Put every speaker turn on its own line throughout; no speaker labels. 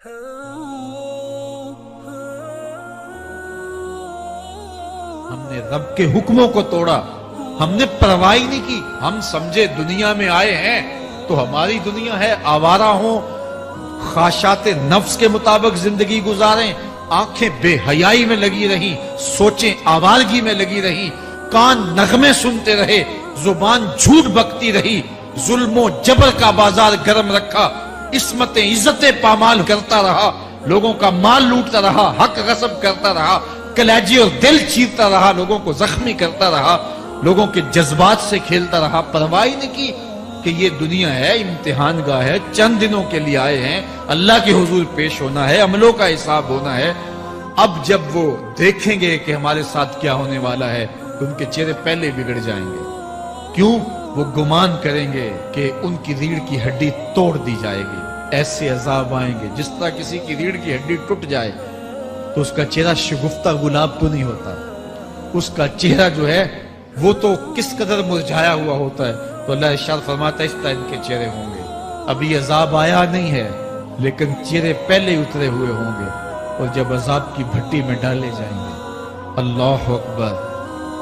हमने रब के हुक्मों को तोड़ा, हमने परवाह ही नहीं की। हम समझे दुनिया में आए हैं तो हमारी दुनिया है, आवारा हो, ख्वाहिशात नफ्स के मुताबिक जिंदगी गुजारें, आंखें बेहयाई में लगी रही, सोचें आवारगी में लगी रही, कान नगमे सुनते रहे, जुबान झूठ बकती रही, जुल्मो जबर का बाजार गर्म रखा, इस्मतें इज्जतें पामाल करता रहा, लोगों का माल लूटता रहा, हक गसब करता रहा, कलेजे और दिल चीरता रहा, लोगों को जख्मी करता रहा, लोगों के जज्बात से खेलता रहा, परवाह ही नहीं की कि ये दुनिया है, इम्तिहान गाह है, चंद दिनों के लिए आए हैं, अल्लाह के हुजूर पेश होना है, अमलों का हिसाब होना है। अब जब वो देखेंगे कि हमारे साथ क्या होने वाला है तो उनके चेहरे पहले बिगड़ जाएंगे। क्यों? वो गुमान करेंगे कि उनकी रीढ़ की हड्डी तोड़ दी जाएगी। ऐसे अजाब आएंगे जिस तरह किसी की रीढ़ की हड्डी टूट जाए तो उसका चेहरा शगुफ्ता गुलाब तो नहीं होता, उसका चेहरा जो है वो तो किस कदर मुरझाया हुआ होता है। तो अल्लाह इरशाद फरमाता है इस तरह इनके चेहरे होंगे। अभी अजाब आया नहीं है लेकिन चेहरे पहले उतरे हुए होंगे और जब अजाब की भट्टी में डाले जाएंगे, अल्लाह अकबर।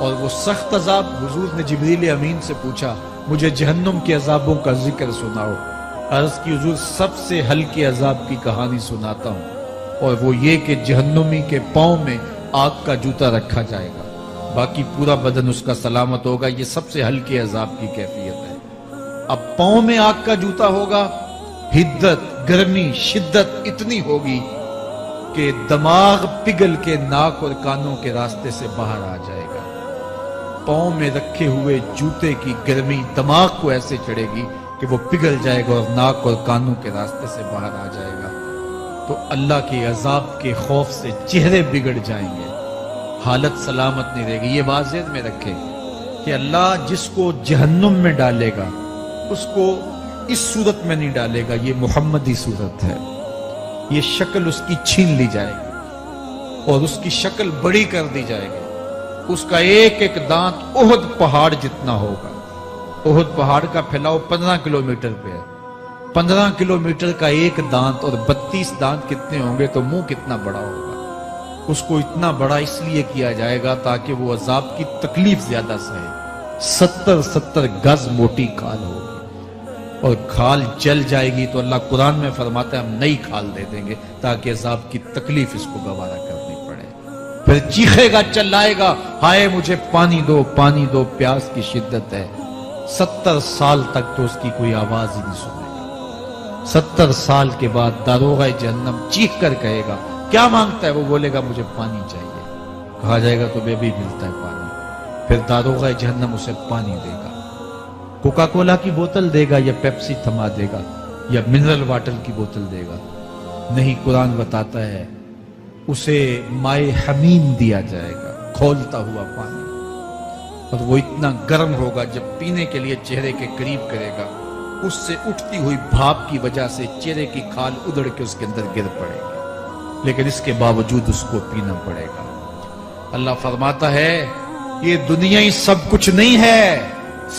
और वो सख्त अजाब, हुजूर ने जिब्रील अमीन से पूछा मुझे जहन्नुम के अजाबों का जिक्र सुनाओ। अर्ज की हुजूर सबसे हल्के अजाब की कहानी सुनाता हूँ और वो ये कि जहन्नुमी के पाँव में आग का जूता रखा जाएगा, बाकी पूरा बदन उसका सलामत होगा। ये सबसे हल्के अजाब की कैफियत है। अब पाँव में आग का जूता होगा, हिद्दत, गर्मी, शिद्दत इतनी होगी कि दिमाग पिघल के नाक और कानों के रास्ते से बाहर आ जाएगा। पाँव में रखे हुए जूते की गर्मी दिमाग को ऐसे चढ़ेगी कि वो पिघल जाएगा और नाक और कानों के रास्ते से बाहर आ जाएगा। तो अल्लाह के अजाब के खौफ से चेहरे बिगड़ जाएंगे, हालत सलामत नहीं रहेगी। ये बात ज़हन में रखें कि अल्लाह जिसको जहन्नुम में डालेगा उसको इस सूरत में नहीं डालेगा, ये मुहम्मदी सूरत है। ये शक्ल उसकी छीन ली जाएगी और उसकी शक्ल बड़ी कर दी जाएगी। उसका एक एक दांत ओहद पहाड़ जितना होगा। ओहद पहाड़ का फैलाव 15 किलोमीटर पे है। 15 किलोमीटर का एक दांत और 32 दांत कितने होंगे तो मुंह कितना बड़ा होगा। उसको इतना बड़ा इसलिए किया जाएगा ताकि वो अजाब की तकलीफ ज्यादा सहे। 70-70 गज मोटी खाल होगी और खाल जल जाएगी तो अल्लाह कुरान में फरमाता है हम नई खाल दे देंगे ताकि अजाब की तकलीफ इसको गवारा करनी पड़े। फिर चीखेगा, चिल्लाएगा, हाय मुझे पानी दो, पानी दो, प्यास की शिद्दत है। 70 साल तक तो उसकी कोई आवाज ही नहीं सुनेगा। 70 साल के बाद दारोगा जहन्नम चीख कर कहेगा क्या मांगता है? वो बोलेगा मुझे पानी चाहिए। कहा जाएगा तो बेबी मिलता है पानी। फिर दारोगा जहन्नम उसे पानी देगा, कोका कोला की बोतल देगा या पेप्सी थमा देगा या मिनरल वाटर की बोतल देगा। नहीं, कुरान बताता है उसे माए हमीम दिया जाएगा, खौलता हुआ पानी। और वो इतना गर्म होगा जब पीने के लिए चेहरे के करीब करेगा उससे उठती हुई भाप की वजह से चेहरे की खाल उधड़ के उसके अंदर गिर पड़ेगी, लेकिन इसके बावजूद उसको पीना पड़ेगा। अल्लाह फरमाता है ये दुनिया ही सब कुछ नहीं है,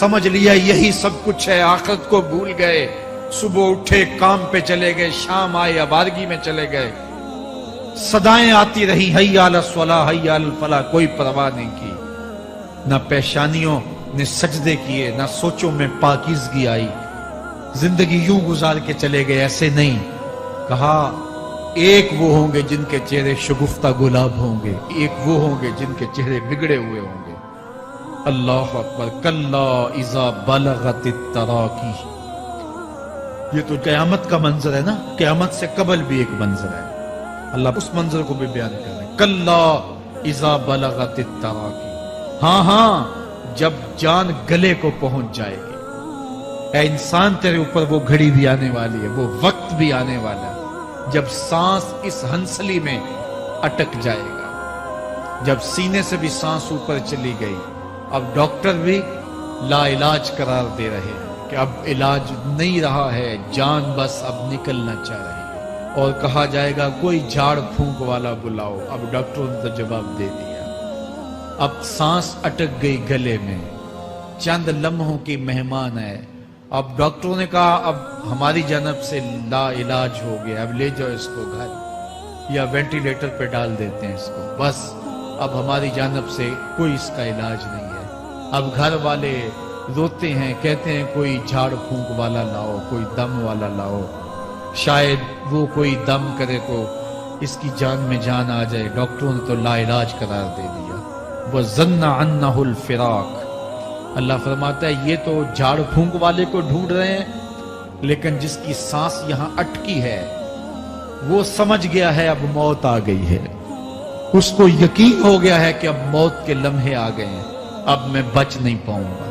समझ लिया यही सब कुछ है, आखिरत को भूल गए। सुबह उठे काम पे चले गए, शाम आए आबादगी में चले गए, सदाएं आती रही हय्या अला स्वलाह हय्या अल फलाह, कोई परवाह नहीं की। ना पेशानियों ने सजदे किए, ना सोचों में पाकीज़गी आई। जिंदगी यूं गुजार के चले गए, ऐसे नहीं। कहा एक वो होंगे जिनके चेहरे शगुफ्ता गुलाब होंगे, एक वो होंगे जिनके चेहरे बिगड़े हुए होंगे। अल्लाह अकबर। कल्ला इज़ा बलगतित तराकी। ये तो क़यामत का मंजर है ना, क़यामत से कबल भी एक मंजर है। अल्लाह उस मंजर को भी बयान कर रहे हैं। कल्ला इज़ा बलगतित तराकी। हाँ हाँ, जब जान गले को पहुंच जाएगी। ऐ इंसान तेरे ऊपर वो घड़ी भी आने वाली है, वो वक्त भी आने वाला है जब सांस इस हंसली में अटक जाएगा, जब सीने से भी सांस ऊपर चली गई। अब डॉक्टर भी ला इलाज करार दे रहे हैं कि अब इलाज नहीं रहा है, जान बस अब निकलना चाह रही है। और कहा जाएगा कोई झाड़ फूंक वाला बुलाओ। अब डॉक्टरों ने तो जवाब दे दिया, अब सांस अटक गई गले में, चंद लम्हों की मेहमान है, अब डॉक्टरों ने कहा अब हमारी जानब से ला इलाज हो गया, अब ले जाओ इसको घर या वेंटिलेटर पे डाल देते हैं इसको, बस अब हमारी जानब से कोई इसका इलाज नहीं है। अब घर वाले रोते हैं, कहते हैं कोई झाड़ फूंक वाला लाओ, कोई दम वाला लाओ, शायद वो कोई दम करे तो इसकी जान में जान आ जाए। डॉक्टरों ने तो ला इलाज करार दे दिया। वज़न्ना अन्नहुल फिराक, अल्लाह फरमाता है ये तो झाड़ फूंक वाले को ढूंढ रहे हैं, लेकिन जिसकी सांस यहां अटकी है वो समझ गया है अब मौत आ गई है, उसको यकीन हो गया है कि अब मौत के लम्हे आ गए हैं, अब मैं बच नहीं पाऊंगा।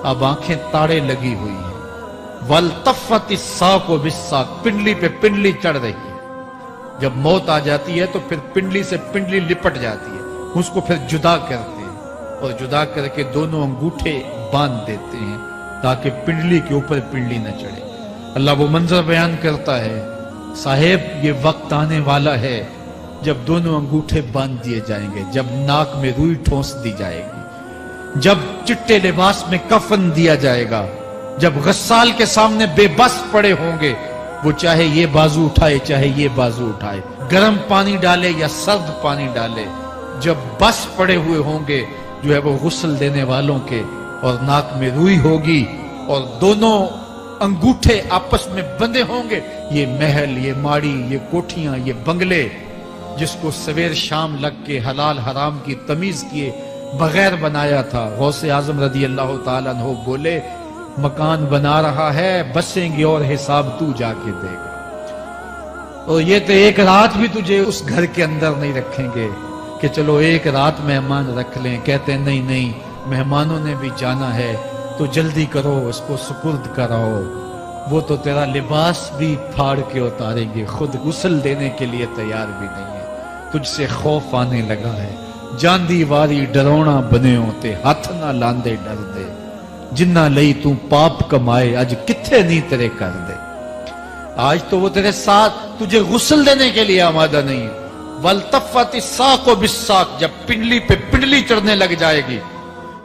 अब आंखें ताड़े लगी हुई हैं। वल्तफ़त इस्साक़ु बिस्साक़, पिंडली पे पिंडली चढ़ रही है। जब मौत आ जाती है तो फिर पिंडली से पिंडली लिपट जाती है, उसको फिर जुदा करते हैं और जुदा करके दोनों अंगूठे बांध देते हैं ताकि पिंडली के ऊपर पिंडली न चढ़े। अल्लाह वो मंजर बयान करता है, साहेब ये वक्त आने वाला है जब दोनों अंगूठे बांध दिए जाएंगे, जब नाक में रुई ठोंस दी जाएगी, जब चिट्टे लिबास में कफन दिया जाएगा, जब गस्साल के सामने बेबस पड़े होंगे, वो चाहे ये बाजू उठाए चाहे ये बाजू उठाए, गर्म पानी डाले या सर्द पानी डाले, जब बस पड़े हुए होंगे जो है वो गुस्ल देने वालों के, और नाक में रुई होगी और दोनों अंगूठे आपस में बंधे होंगे। ये महल, ये माड़ी, ये कोठियां, ये बंगले जिसको सवेर शाम लग के हलाल हराम की तमीज किए बगैर बनाया था, गौसे आजम रदी अल्लाह ताला अन्हु बोले मकान बना रहा है, बसेंगे और हिसाब तू जाके देगा। और ये तो एक रात भी तुझे उस घर के अंदर नहीं रखेंगे कि चलो एक रात मेहमान रख लें। कहते हैं नहीं नहीं, मेहमानों ने भी जाना है तो जल्दी करो, उसको सुपुर्द कराओ, वो तो तेरा लिबास भी फाड़ के उतारेंगे, खुद गुस्ल देने के लिए तैयार भी नहीं है, तुझसे खौफ आने लगा है। जांदी वारी डरोना बने होते, हाथ ना लांदे डर दे, जिन्ना लई तू पाप कमाए अज किथे नहीं तेरे कर दे। आज तो वो तेरे साथ तुझे गुस्ल देने के लिए आमादा नहीं है। वल्तफ़त इस्साक़ु बिस्साक़, जब पिंडली पे पिंडली चढ़ने लग जाएगी,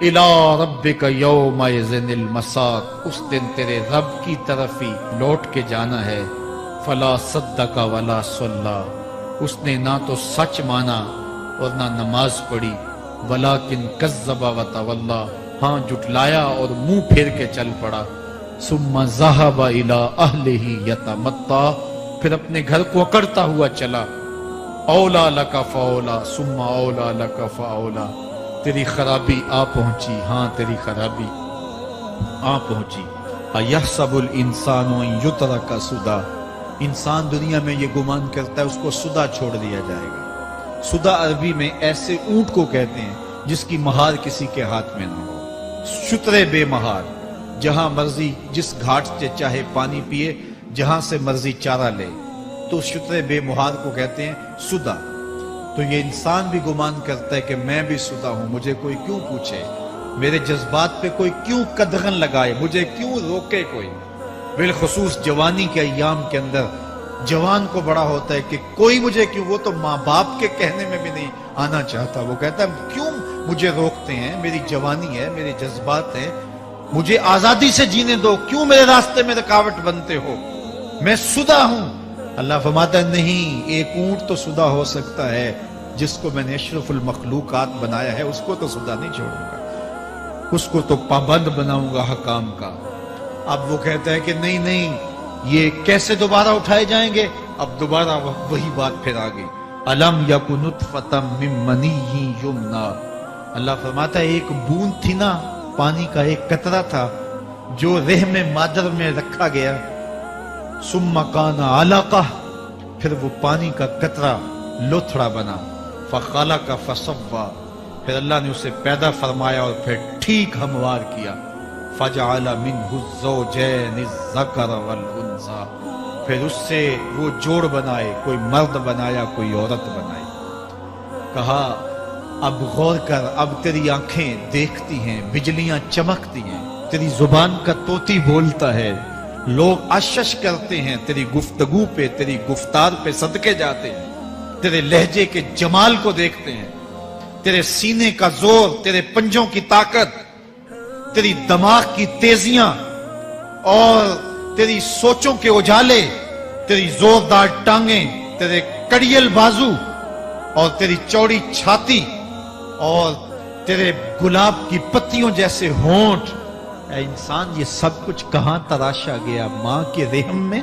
इला रब्बिका यौमा इज़्निल मसाक़, उस दिन तेरे रब की तरफ ही लौट के जाना है। फला सद्दका वला सल्ला, उसने ना तो सच माना और ना नमाज पढ़ी। वलाकिन कज़्ज़बा व तवल्ला, हाँ जुटलाया और मुंह फेर के चल पड़ा। सुम्मा ज़हबा इला अहलिही यतमत्ता, फिर अपने घर को अकड़ता हुआ चला। औला लका फौला, सुम्मा औला लका फौला, तेरी खराबी आ पहुंची, हाँ तेरी खराबी आ पहुंची। अयहसबुल इंसानु अन युतरका सुदा, इंसान दुनिया में ये गुमान करता है उसको सुदा छोड़ दिया जाएगा। सुदा अरबी में ऐसे ऊंट को कहते हैं जिसकी महार किसी के हाथ में न हो। शुतरे बेमहार, जहां मर्जी जिस घाट से चाहे पानी पिए, जहां से मर्जी चारा ले, तो शुतरे बेमहार को कहते हैं सुदा। तो ये इंसान भी गुमान करता है कि मैं भी सुदा हूं, मुझे कोई क्यों पूछे, मेरे जज्बात पे कोई क्यों कदगन लगाए, मुझे क्यों रोके कोई। बिलखुसूस जवानी के अय्याम के अंदर जवान को बड़ा होता है कि कोई मुझे क्यों, वो तो माँ बाप के कहने में भी नहीं आना चाहता। वो कहता है क्यों मुझे रोकते हैं, मेरी जवानी है, मेरे जज्बात हैं, मुझे आजादी से जीने दो, क्यों मेरे रास्ते में रुकावट बनते हो, मैं सुदा हूं। अल्लाह फरमाता है नहीं, एक ऊंट तो सुदा हो सकता है, जिसको मैंने अशरफुल मखलूकात बनाया है उसको तो सुदा नहीं छोड़ूंगा, उसको तो पाबंद बनाऊंगा हकाम का। अब वो कहता है कि नहीं नहीं, ये कैसे दोबारा उठाए जाएंगे। अब दोबारा वही बात फिर आ गई। अलम यकुन नुतफतम मिन मनिय्यि युमना, अल्लाह फरमाता है एक बूंद थी ना, पानी का एक कतरा था जो रहम मादर में रखा गया। सुम्मा काना अलका, फिर वो पानी का कतरा लोथड़ा बना। फखाला का फसव्वा, फिर अल्लाह ने उसे पैदा फरमाया और फिर ठीक हमवार किया। फजअला मिन्हु ज़ौजैनि ज़कर वल उन्सा, फिर उससे वो जोड़ बनाए, कोई मर्द बनाया कोई औरत बनाई। कहा अब गौर कर, अब तेरी आंखें देखती हैं, बिजलियां चमकती हैं, तेरी जुबान का तोती बोलता है, लोग आश्चर्य करते हैं तेरी गुफ्तगू पे, तेरी गुफ्तार पे सदके जाते हैं, तेरे लहजे के जमाल को देखते हैं, तेरे सीने का जोर, तेरे पंजों की ताकत, तेरी दिमाग की तेजियां, اور تیری سوچوں کے اجالے، تیری زوردار ٹانگیں، تیرے کڑیل بازو اور تیری چوڑی چھاتی اور تیرے گلاب کی پتیوں جیسے ہونٹ، اے انسان یہ سب کچھ کہاں تراشا گیا؟ ماں کے رحم میں،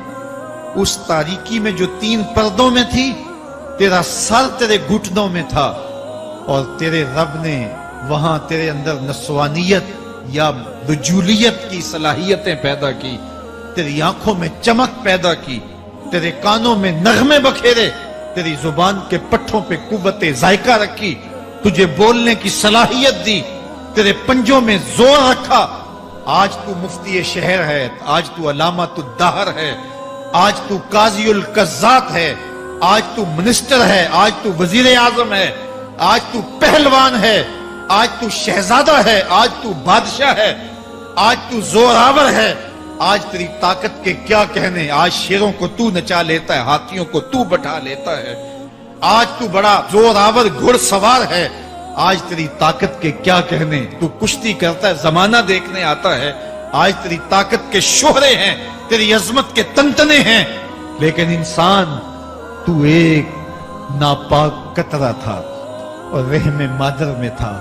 اس تاریکی میں جو 3 پردوں میں تھی۔ تیرا سر تیرے گھٹنوں میں تھا اور تیرے رب نے وہاں تیرے اندر نسوانیت یا رجولیت کی صلاحیتیں پیدا کی، تیری آنکھوں میں چمک پیدا کی، تیرے کانوں میں نغمے بکھیرے، تیری زبان کے پٹھوں پہ قوت ذائقہ رکھی، تجھے بولنے کی صلاحیت دی، تیرے پنجوں میں زور رکھا۔ آج تو مفتی شہر ہے، آج تو علامۃ الدہر ہے، آج تو قاضی القضات ہے، آج تو منسٹر ہے، آج تو وزیر اعظم ہے، آج تو پہلوان ہے، آج تو شہزادہ ہے، آج تو بادشاہ ہے، آج تو زوراور ہے، آج تیری طاقت کے کیا کہنے۔ آج شیروں کو تو نچا لیتا ہے، ہاتھیوں کو تو بٹھا لیتا ہے، آج تو بڑا زوراور گھڑ سوار ہے، آج تیری طاقت کے کیا کہنے۔ تو کشتی کرتا ہے، زمانہ دیکھنے آتا ہے، آج تیری طاقت کے شوہرے ہیں، تیری عظمت کے تنتنے ہیں، لیکن انسان تو ایک ناپاک قطرہ تھا اور رحم مادر میں تھا۔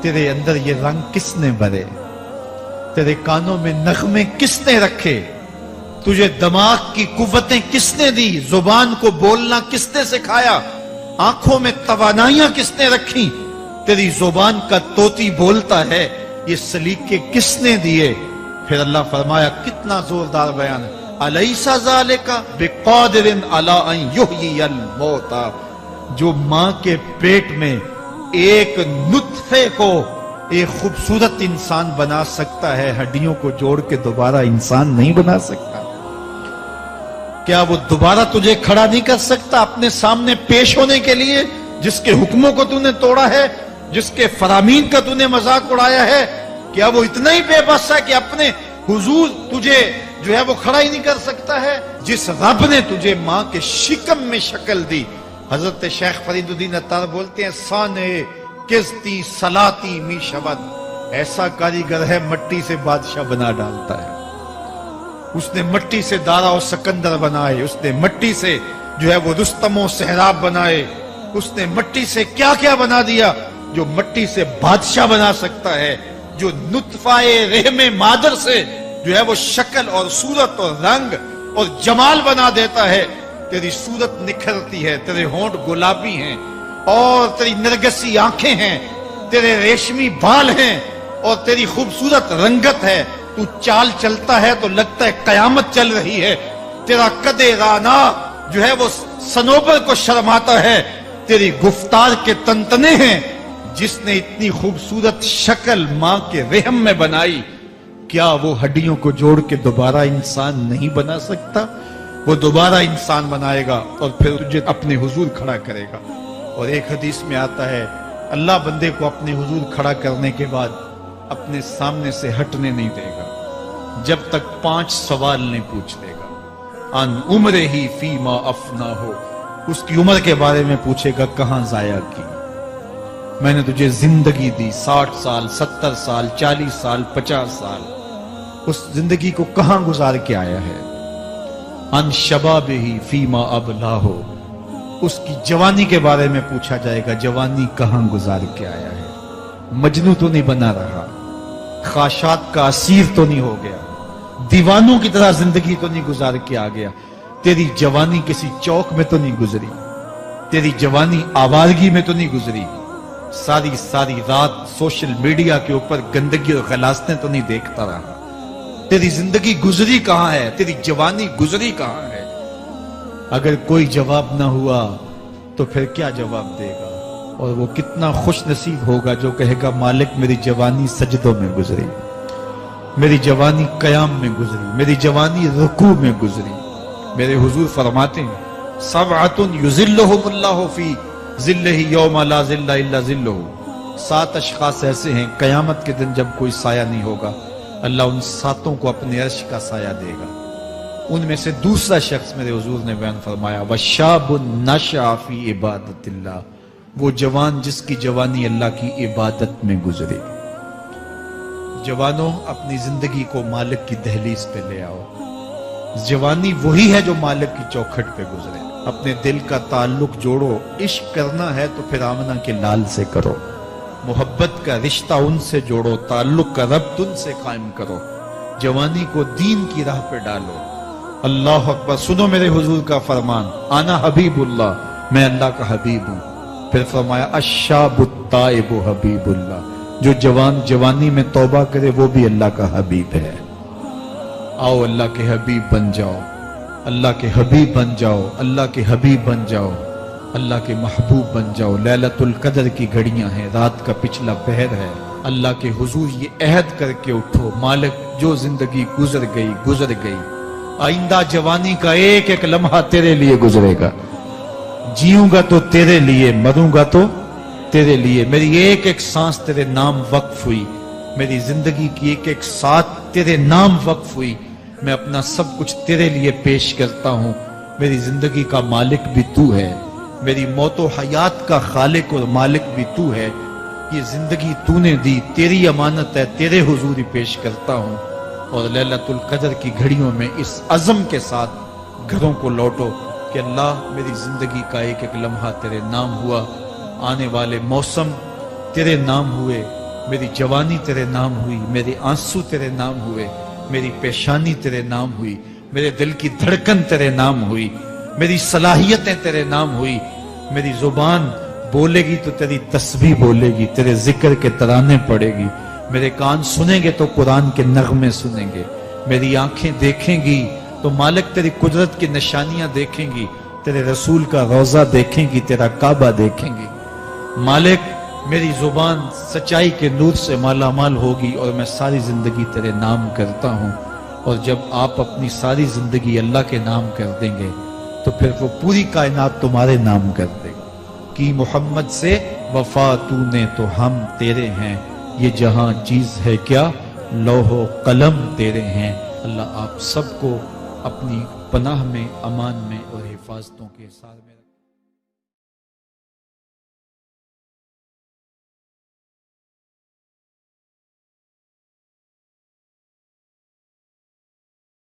تیرے اندر یہ رنگ کس نے بھرے؟ تیرے کانوں میں نغمے کس نے رکھے؟ تجھے دماغ کی قوتیں کس نے دی؟ زبان کو بولنا کس نے سکھایا؟ آنکھوں میں توانائیاں کس نے رکھی؟ تیری زبان کا طوطی بولتا ہے، یہ سلیقے کس نے دیے؟ پھر اللہ فرمایا، کتنا زوردار بیان ہے، الیس ذالک بقادر علی ان یحیی الموتى۔ جو ماں کے پیٹ میں ایک نطفے کو ایک خوبصورت انسان بنا سکتا ہے، ہڈیوں کو جوڑ کے دوبارہ انسان نہیں بنا سکتا؟ کیا وہ دوبارہ تجھے کھڑا نہیں کر سکتا اپنے سامنے پیش ہونے کے لیے، جس کے حکموں کو تو نے توڑا ہے، جس کے فرامین کا تو نے مذاق اڑایا ہے؟ کیا وہ اتنا ہی بے بس ہے کہ اپنے حضور تجھے جو ہے وہ کھڑا ہی نہیں کر سکتا ہے؟ جس رب نے تجھے ماں کے شکم میں شکل دی، حضرت شیخ فرید الدین عطار بولتے ہیں، سانے کستی سلاتی می شبد، ایسا کاریگر ہے مٹی سے بادشاہ بنا ڈالتا ہے۔ اس نے مٹی سے دارا و سکندر بنائے، اس نے مٹی سے جو ہے وہ رستم و سہراب بنائے، اس نے مٹی سے کیا کیا بنا دیا جو مٹی سے بادشاہ بنا سکتا ہے، جو نطفہ رحم مادر سے جو ہے وہ شکل اور صورت اور رنگ اور جمال بنا دیتا ہے۔ تیری صورت نکھرتی ہے، تیرے ہونٹ گلابی ہیں اور تیری نرگسی آنکھیں ہیں، تیرے ریشمی بال ہیں اور تیری خوبصورت رنگت ہے۔ تو چال چلتا ہے تو لگتا ہے قیامت چل رہی ہے۔ تیرا قد رانا جو ہے وہ صنوبر کو شرماتا ہے۔ تیری گفتار کے تنتنے ہیں۔ جس نے اتنی خوبصورت شکل ماں کے رحم میں بنائی، کیا وہ ہڈیوں کو جوڑ کے دوبارہ انسان نہیں بنا سکتا؟ وہ دوبارہ انسان بنائے گا اور پھر تجھے اپنے حضور کھڑا کرے گا۔ اور ایک حدیث میں آتا ہے، اللہ بندے کو اپنے حضور کھڑا کرنے کے بعد اپنے سامنے سے ہٹنے نہیں دے گا جب تک 5 سوال نہیں پوچھ لے گا۔ ان عمرہ ہی فیما افنا ہو، اس کی عمر کے بارے میں پوچھے گا، کہاں ضائع کی؟ میں نے تجھے زندگی دی، 60 سال 70 سال 40 سال 50 سال، اس زندگی کو کہاں گزار کے آیا ہے؟ ان شباب ہی فیما ابلا ہو، اس کی جوانی کے بارے میں پوچھا جائے گا، جوانی کہاں گزار کے آیا ہے؟ مجنوں تو نہیں بنا رہا، خواہشات کا اسیر تو نہیں ہو گیا، دیوانوں کی طرح زندگی تو نہیں گزار کے آ گیا؟ تیری جوانی کسی چوک میں تو نہیں گزری، تیری جوانی آوارگی میں تو نہیں گزری، ساری رات سوشل میڈیا کے اوپر گندگی اور غلاظتیں تو نہیں دیکھتا رہا؟ تیری زندگی گزری کہاں ہے؟ تیری جوانی گزری کہاں ہے؟ اگر کوئی جواب نہ ہوا تو پھر کیا جواب دے گا؟ اور وہ کتنا خوش نصیب ہوگا جو کہے گا، مالک میری جوانی سجدوں میں گزری، میری جوانی قیام میں گزری، میری جوانی رکوع میں گزری۔ میرے حضور فرماتے ہیں، سبعۃ یظلھم اللہ فی ظلہ یوم لا ظل الا ظلہ، 7 اشخاص ایسے ہیں قیامت کے دن جب کوئی سایہ نہیں ہوگا، اللہ ان 7 کو اپنے عرش کا سایہ دے گا۔ ان میں سے دوسرا شخص میرے حضور نے بیان فرمایا، وشاب نشأ فی عبادت اللہ، وہ جوان جس کی جوانی اللہ کی عبادت میں گزرے۔ जवानों, अपनी जिंदगी को मालिक की दहलीज पे ले आओ। जवानी वही है जो मालिक की चौखट पे गुजरे। अपने दिल का ताल्लुक जोड़ो। इश्क करना है तो फिर आमना के लाल से करो। मोहब्बत का रिश्ता उनसे जोड़ो, ताल्लुक का रब्त उनसे कायम करो। जवानी को दीन की राह पे डालो। अल्लाह अकबर। सुनो मेरे हुजूर का फरमान, आना हबीबुल्लाह, मैं अल्लाह का हबीब हूं। फिर फरमाया अश्शाबुत्ताइबु हबीबुल्लाह, जो जवान जवानी में तौबा करे वो भी अल्लाह का हबीब है। आओ अल्लाह के हबीब बन जाओ, अल्लाह के हबीब बन जाओ, अल्लाह के हबीब बन जाओ, अल्लाह के महबूब बन जाओ। लैलतुल कदर की घड़ियां हैं, रात का पिछला पहर है। अल्लाह के हुजूर ये अहद करके उठो, मालिक जो जिंदगी गुजर गई, आइंदा जवानी का एक एक लम्हा तेरे लिए गुजरेगा। जीऊंगा तो तेरे लिए, मरूंगा तो तेरे लिए। मेरी एक एक सांस तेरे नाम वक्फ हुई, मेरी जिंदगी की एक एक साथ तेरे नाम वक्फ हुई। मैं अपना सब कुछ तेरे लिए पेश करता हूं। मेरी जिंदगी का मालिक भी तू है, मेरी मौतो हयात का खालिक और मालिक भी तू है। ये जिंदगी तूने दी, तेरी अमानत है, तेरे हुजूर ही पेश करता हूं। और लैलतुल कदर की घड़ियों में इस अज़म के साथ घरों को लौटो कि अल्लाह मेरी जिंदगी का एक एक लम्हा तेरे नाम हुआ, आने वाले मौसम तेरे नाम हुए, मेरी जवानी तेरे नाम हुई, मेरे आंसू तेरे नाम हुए, मेरी पेशानी तेरे नाम हुई, मेरे दिल की धड़कन तेरे नाम हुई, मेरी सलाहियतें तेरे नाम हुई। मेरी जुबान बोलेगी तो तेरी तस्बीह बोलेगी, तेरे जिक्र के तराने पड़ेगी। मेरे कान सुनेंगे तो कुरान के नगमे सुनेंगे, मेरी आंखें देखेंगी तो मालिक तेरी कुदरत की निशानियां देखेंगी, तेरे रसूल का रोजा देखेंगी, तेरा काबा देखेंगी। मालिक मेरी जुबान सच्चाई के नूर से मालामाल होगी और मैं सारी जिंदगी तेरे नाम करता हूं। और जब आप अपनी सारी जिंदगी अल्लाह के नाम कर देंगे तो फिर वो पूरी कायनात तुम्हारे नाम कर देगी। कि मोहम्मद से वफा तूने तो हम तेरे हैं, ये जहां चीज है क्या लौहो कलम तेरे हैं। अल्लाह आप सबको अपनी पनाह में, अमान में और हिफाजतों के साथ में